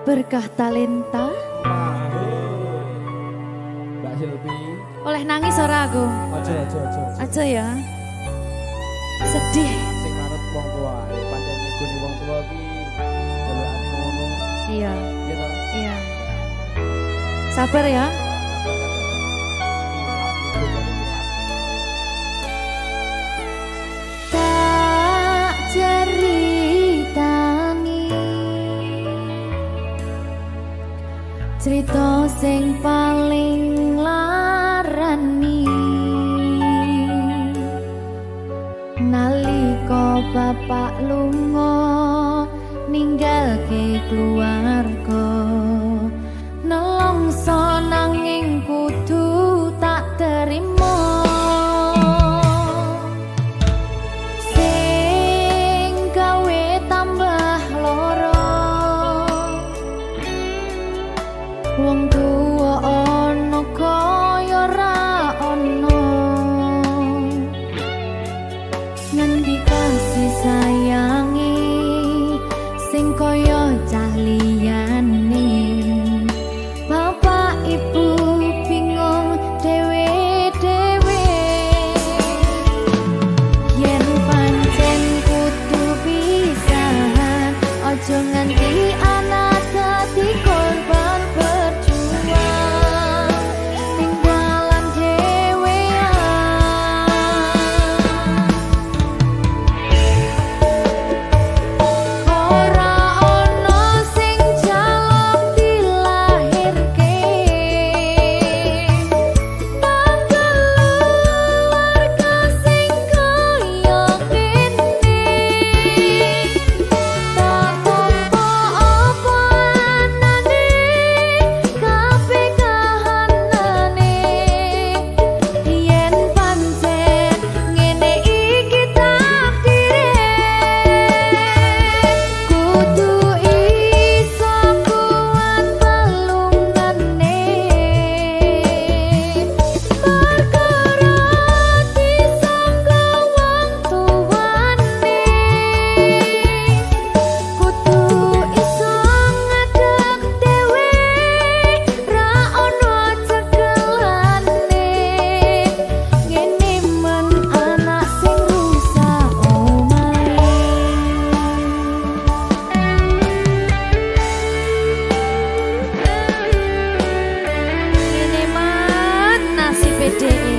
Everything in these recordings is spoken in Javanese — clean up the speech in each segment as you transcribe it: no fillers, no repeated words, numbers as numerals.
Berkah talenta. Mbak Silvi. Oleh nangis ora aku? Aja. Aja ya. Sedih. Sing manut wong tua, pancen ngikuni wong tua ki delokane ngono. Iya. Iya toh? Iya. Sabar ya. Tak ceritani cerita sing paling larani nalika bapak lunga ninggalke keluarga nelongso nanging kudu tak terima sing gawe tambah loro wong tuwa ana kaya ra ana ngendi kasih sayangi sing kaya cah liyane bapak ibu bingung dewe-dewe yen pancen kudu pisahan aja nganti anak dadi korban berjuang tinggalan dewean ora ono sing jaluk dilahirke tanggal keluarga sing kaya kene tak tampa apa anane kabeh kahanane yen pancen ngene iki takdire kudu iso kuat pelungane perkara disangka wong tuwane kudu iso ngadeg dhewe ra ono cekelane ngene men anak sing rusak omahe ngene man nasib dhewe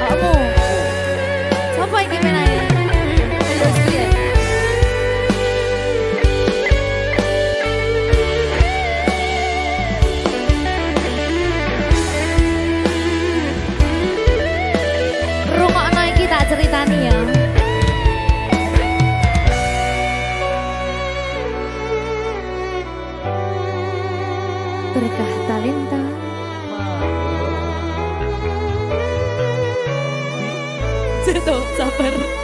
kamu sapa iki menae terus piye rungokno iki tak ceritani ya berkah talenta Ceto, sabar.